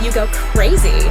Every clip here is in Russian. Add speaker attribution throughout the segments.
Speaker 1: you go crazy.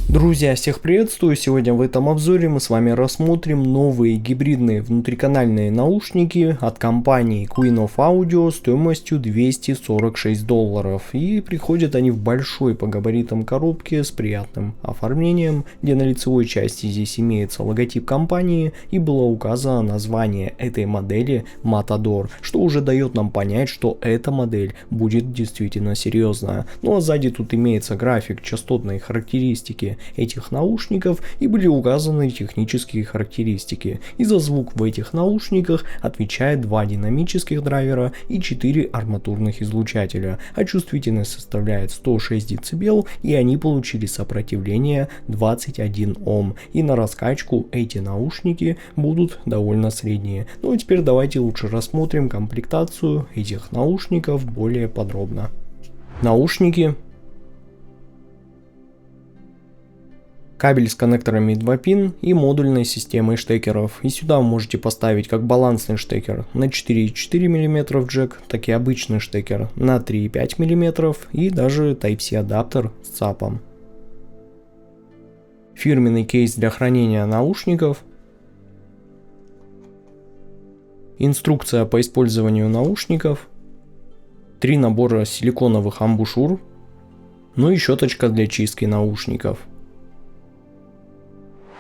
Speaker 2: Друзья, всех приветствую! Сегодня в этом обзоре мы с вами рассмотрим новые гибридные внутриканальные наушники от компании Queen of Audio стоимостью $246. И приходят они в большой по габаритам коробке с приятным оформлением, где на лицевой части здесь имеется логотип компании и было указано название этой модели Matador, что уже дает нам понять, что эта модель будет действительно серьезная. Ну а сзади тут имеется график частотной характеристики этих наушников и были указаны технические характеристики. И за звук в этих наушниках отвечает 2 динамических драйвера и 4 арматурных излучателя, а чувствительность составляет 106 дБ и они получили сопротивление 21 Ом. И на раскачку эти наушники будут довольно средние. Ну а теперь давайте лучше рассмотрим комплектацию этих наушников более подробно. Наушники. Кабель с коннекторами 2 пин и модульной системой штекеров. И сюда вы можете поставить как балансный штекер на 4,4 мм джек, так и обычный штекер на 3,5 мм и даже Type-C адаптер с ЦАПом. Фирменный кейс для хранения наушников. Инструкция по использованию наушников. 3 набора силиконовых амбушюр. Ну и щеточка для чистки наушников.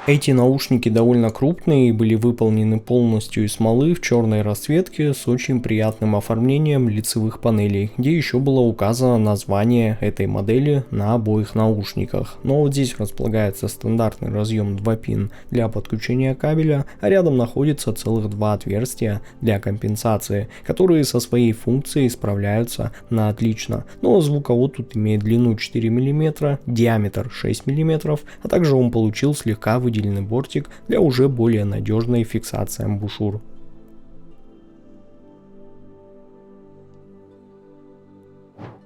Speaker 2: Эти наушники довольно крупные и были выполнены полностью из смолы в черной расцветке с очень приятным оформлением лицевых панелей, где еще было указано название этой модели на обоих наушниках. Но вот здесь располагается стандартный разъем 2 пин для подключения кабеля, а рядом находится целых 2 отверстия для компенсации, которые со своей функцией справляются на отлично. Но звуковод тут имеет длину 4 мм, диаметр 6 мм, а также он получил слегка выделенный бортик для уже более надежной фиксации амбушюр.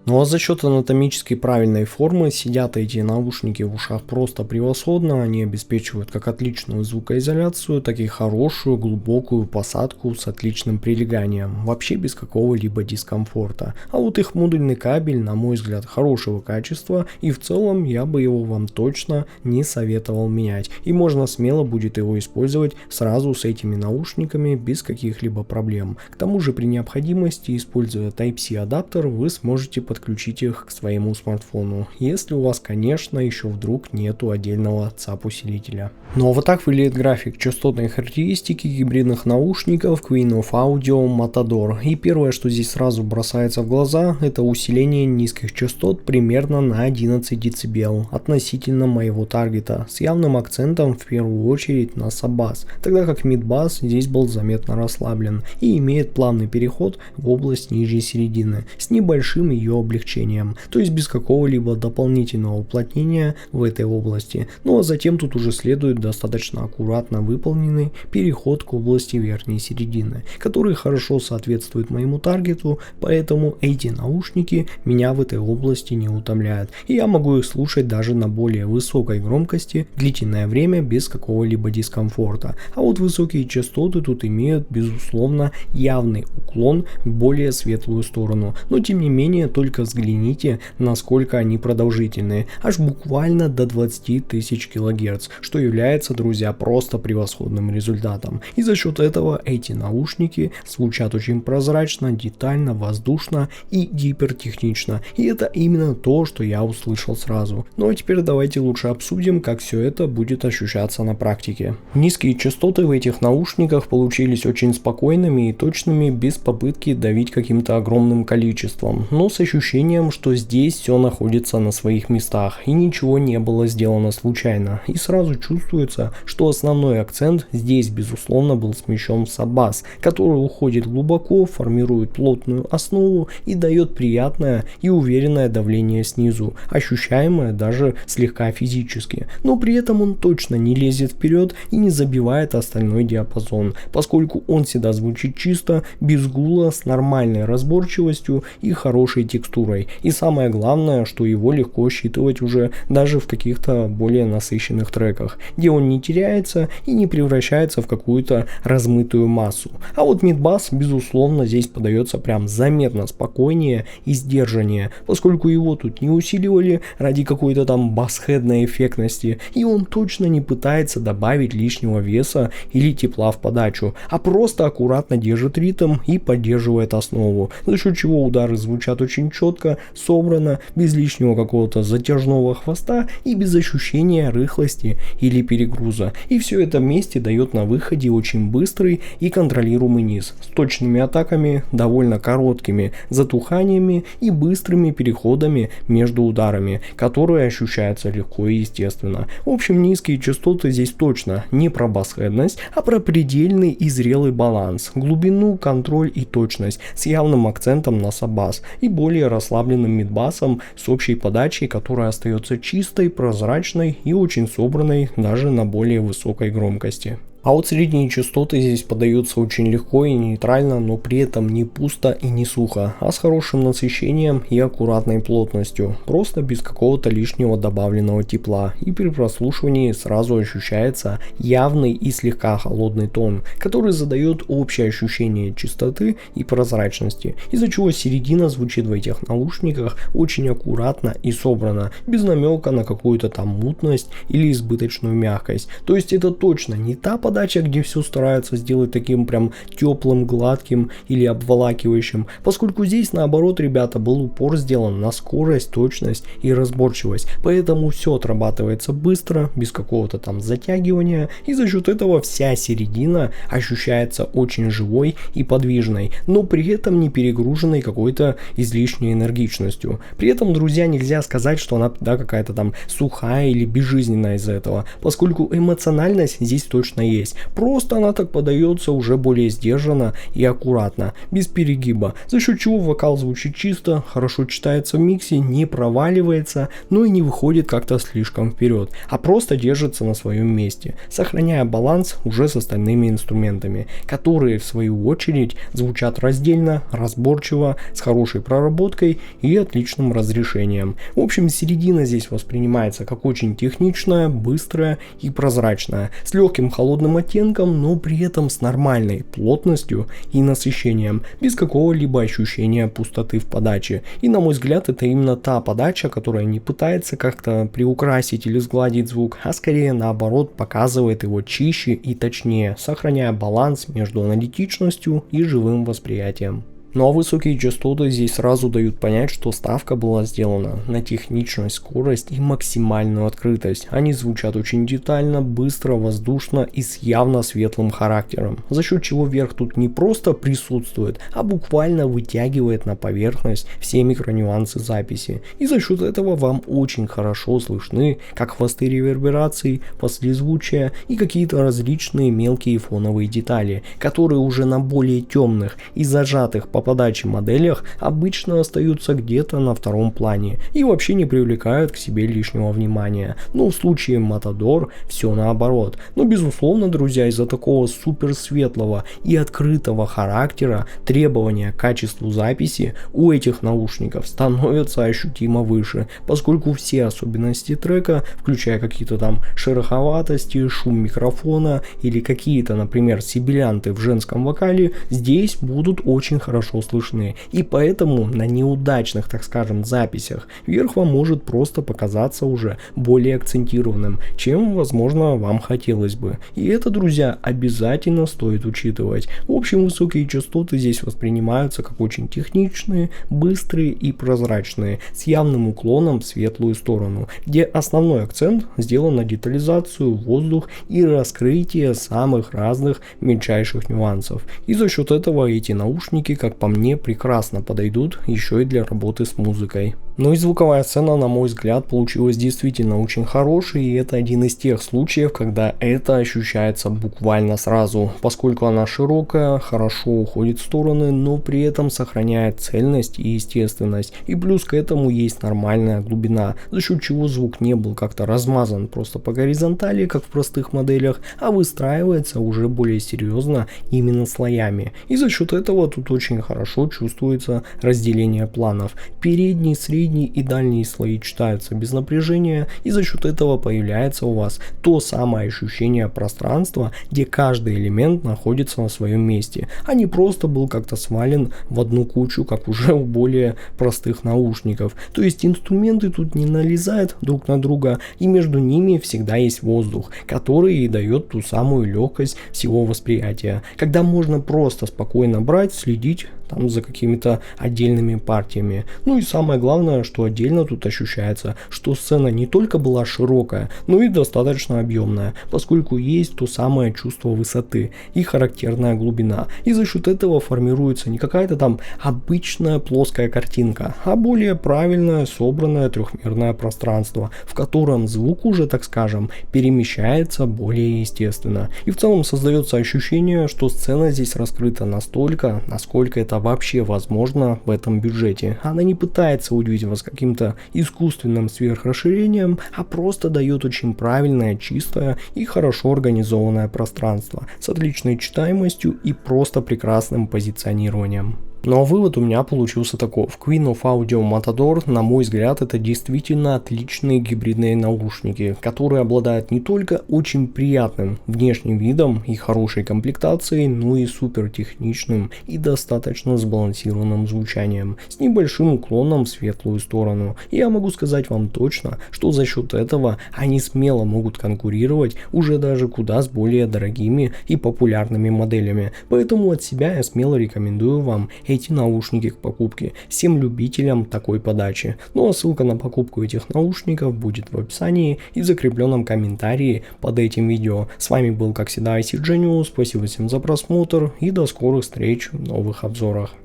Speaker 2: Ну а за счет анатомически правильной формы сидят эти наушники в ушах просто превосходно, они обеспечивают как отличную звукоизоляцию, так и хорошую глубокую посадку с отличным прилеганием, вообще без какого-либо дискомфорта. А вот их модульный кабель, на мой взгляд, хорошего качества, и в целом я бы его вам точно не советовал менять, и можно смело будет его использовать сразу с этими наушниками без каких-либо проблем. К тому же при необходимости, используя Type-C адаптер, вы сможете подключить их к своему смартфону, если у вас, конечно, еще вдруг нету отдельного ЦАП усилителя. Ну а вот так выглядит график частотной характеристики гибридных наушников Queen of Audio Matador. И первое, что здесь сразу бросается в глаза, это усиление низких частот примерно на 11 дБ относительно моего таргета, с явным акцентом в первую очередь на саббас, тогда как мидбас здесь был заметно расслаблен и имеет плавный переход в область нижней середины с небольшим ее облегчением, то есть без какого-либо дополнительного уплотнения в этой области. Ну а затем тут уже следует достаточно аккуратно выполненный переход к области верхней середины, который хорошо соответствует моему таргету, поэтому эти наушники меня в этой области не утомляют, и я могу их слушать даже на более высокой громкости длительное время без какого-либо дискомфорта. А вот высокие частоты тут имеют безусловно явный уклон в более светлую сторону, но тем не менее только взгляните, насколько они продолжительные, аж буквально до 20 тысяч кГц, что является, друзья, просто превосходным результатом. И за счет этого эти наушники звучат очень прозрачно, детально, воздушно и гипертехнично. И это именно то, что я услышал сразу. Ну а теперь давайте лучше обсудим, как все это будет ощущаться на практике. Низкие частоты в этих наушниках получились очень спокойными и точными, без попытки давить каким-то огромным количеством, но с ощущением, что здесь все находится на своих местах и ничего не было сделано случайно. И сразу чувствуется, что основной акцент здесь безусловно был смещен в саббас, который уходит глубоко, формирует плотную основу и дает приятное и уверенное давление снизу, ощущаемое даже слегка физически. Но при этом он точно не лезет вперед и не забивает остальной диапазон, поскольку он всегда звучит чисто, без гула, с нормальной разборчивостью и хорошей текстурой структурой. И самое главное, что его легко считывать уже даже в каких-то более насыщенных треках, где он не теряется и не превращается в какую-то размытую массу. А вот мидбас, безусловно, здесь подается прям заметно спокойнее и сдержаннее, поскольку его тут не усиливали ради какой-то там басхедной эффектности, и он точно не пытается добавить лишнего веса или тепла в подачу, а просто аккуратно держит ритм и поддерживает основу, за счет чего удары звучат очень четко, собрано, без лишнего какого-то затяжного хвоста и без ощущения рыхлости или перегруза. И все это вместе дает на выходе очень быстрый и контролируемый низ с точными атаками, довольно короткими затуханиями и быстрыми переходами между ударами, которые ощущаются легко и естественно. В общем, низкие частоты здесь точно не про басхедность, а про предельный и зрелый баланс, глубину, контроль и точность с явным акцентом на саббас и более расслабленным мидбасом с общей подачей, которая остается чистой, прозрачной и очень собранной даже на более высокой громкости. А вот средние частоты здесь подаются очень легко и нейтрально, но при этом не пусто и не сухо, а с хорошим насыщением и аккуратной плотностью, просто без какого-то лишнего добавленного тепла. И при прослушивании сразу ощущается явный и слегка холодный тон, который задает общее ощущение чистоты и прозрачности, из-за чего середина звучит в этих наушниках очень аккуратно и собрано, без намека на какую-то там мутность или избыточную мягкость. То есть это точно не та подача, где все стараются сделать таким прям теплым, гладким или обволакивающим, поскольку здесь наоборот, ребята, был упор сделан на скорость, точность и разборчивость, поэтому все отрабатывается быстро, без какого-то там затягивания, и за счет этого вся середина ощущается очень живой и подвижной, но при этом не перегруженной какой-то излишней энергичностью. При этом, друзья, нельзя сказать, что она какая-то там сухая или безжизненная из-за этого, поскольку эмоциональность здесь точно есть. Просто она так подается уже более сдержанно и аккуратно, без перегиба, за счет чего вокал звучит чисто, хорошо читается в миксе, не проваливается, но и не выходит как-то слишком вперед, а просто держится на своем месте, сохраняя баланс уже с остальными инструментами, которые в свою очередь звучат раздельно, разборчиво, с хорошей проработкой и отличным разрешением. В общем, середина здесь воспринимается как очень техничная, быстрая и прозрачная, с легким холодным оттенком, но при этом с нормальной плотностью и насыщением, без какого-либо ощущения пустоты в подаче. И на мой взгляд, это именно та подача, которая не пытается как-то приукрасить или сгладить звук, а скорее наоборот показывает его чище и точнее, сохраняя баланс между аналитичностью и живым восприятием. Ну а высокие частоты здесь сразу дают понять, что ставка была сделана на техничность, скорость и максимальную открытость. Они звучат очень детально, быстро, воздушно и с явно светлым характером, за счет чего верх тут не просто присутствует, а буквально вытягивает на поверхность все микронюансы записи. И за счет этого вам очень хорошо слышны как хвосты ревербераций, послезвучия и какие-то различные мелкие фоновые детали, которые уже на более темных и зажатых по подаче моделях обычно остаются где-то на втором плане и вообще не привлекают к себе лишнего внимания. Но в случае Matador все наоборот. Но безусловно, друзья, из-за такого супер светлого и открытого характера требования к качеству записи у этих наушников становятся ощутимо выше, поскольку все особенности трека, включая какие-то там шероховатости, шум микрофона или какие-то, например, сибилянты в женском вокале, здесь будут очень хорошо слышны, и поэтому на неудачных, так скажем, записях верх вам может просто показаться уже более акцентированным, чем, возможно, вам хотелось бы. И это, друзья, обязательно стоит учитывать. В общем, высокие частоты здесь воспринимаются как очень техничные, быстрые и прозрачные, с явным уклоном в светлую сторону, где основной акцент сделан на детализацию, воздух и раскрытие самых разных мельчайших нюансов. И за счет этого эти наушники, как по мне, прекрасно подойдут еще и для работы с музыкой. Ну и звуковая сцена, на мой взгляд, получилась действительно очень хорошей, и это один из тех случаев, когда это ощущается буквально сразу, поскольку она широкая, хорошо уходит в стороны, но при этом сохраняет цельность и естественность. И плюс к этому есть нормальная глубина, за счет чего звук не был как-то размазан просто по горизонтали, как в простых моделях, а выстраивается уже более серьезно именно слоями. И за счет этого тут очень хорошо чувствуется разделение планов. Передний, средний и дальние слои читаются без напряжения, и за счет этого появляется у вас то самое ощущение пространства, где каждый элемент находится на своем месте, а не просто был как-то свален в одну кучу, как уже у более простых наушников. То есть инструменты тут не налезают друг на друга, и между ними всегда есть воздух, который и дает ту самую легкость всего восприятия, когда можно просто спокойно брать, следить там за какими-то отдельными партиями. Ну и самое главное, что отдельно тут ощущается, что сцена не только была широкая, но и достаточно объемная, поскольку есть то самое чувство высоты и характерная глубина. И за счет этого формируется не какая-то там обычная плоская картинка, а более правильное собранное трехмерное пространство, в котором звук уже, так скажем, перемещается более естественно. И в целом создается ощущение, что сцена здесь раскрыта настолько, насколько это вообще возможно в этом бюджете. Она не пытается удивить вас каким-то искусственным сверхрасширением, а просто дает очень правильное, чистое и хорошо организованное пространство с отличной читаемостью и просто прекрасным позиционированием. Ну а вывод у меня получился таков. Queen of Audio Matador, на мой взгляд, это действительно отличные гибридные наушники, которые обладают не только очень приятным внешним видом и хорошей комплектацией, но и супер техничным и достаточно сбалансированным звучанием, с небольшим уклоном в светлую сторону. И я могу сказать вам точно, что за счет этого они смело могут конкурировать уже даже куда с более дорогими и популярными моделями. Поэтому от себя я смело рекомендую вам эти наушники к покупке всем любителям такой подачи. Ну а ссылка на покупку этих наушников будет в описании и в закрепленном комментарии под этим видео. С вами был, как всегда, IC Genius. Спасибо всем за просмотр и до скорых встреч в новых обзорах.